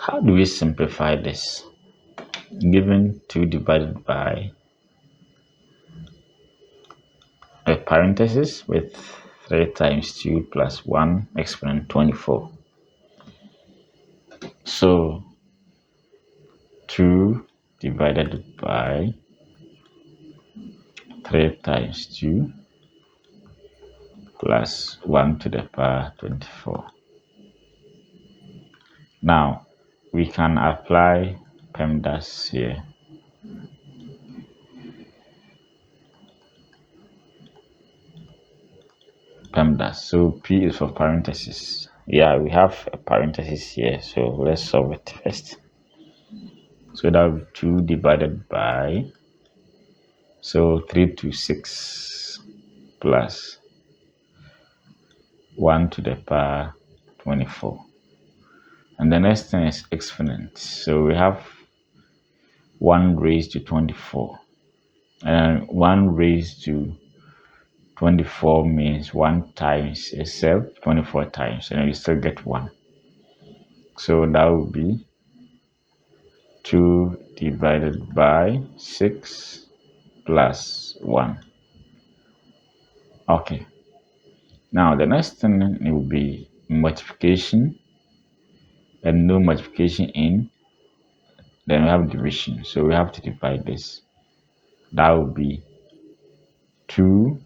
How do we simplify this? Given 2 divided by a parenthesis with 3 times 2 plus 1 exponent 24. So 2 divided by 3 times 2 plus 1 to the power 24. Now we can apply PEMDAS here. PEMDAS. So P is for parenthesis. Yeah, we have a parenthesis here, so let's solve it first. So that would be 2 divided by, so 3 to 6 plus 1 to the power 24. And the next thing is exponent. So we have 1 raised to 24. And 1 raised to 24 means 1 times itself 24 times, and you still get 1. So that would be 2 divided by 6 plus 1. Okay. Now the next thing it will be multiplication, and no multiplication in. Then we have division. So we have to divide this. That will be 2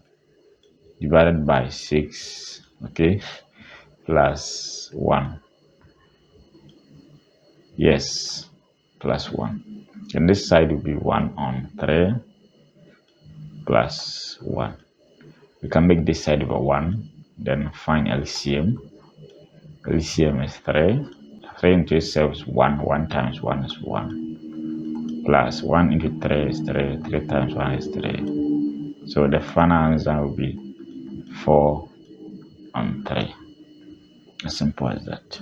divided by 6, okay, plus 1. Yes, plus 1. And this side will be 1 on 3 plus 1. We can make this side over 1, then find LCM. LCM is 3. 3 into itself is 1. 1 times 1 is 1. Plus 1 into 3 is 3. 3 times 1 is 3. So the final answer will be 4 on 3. As simple as that.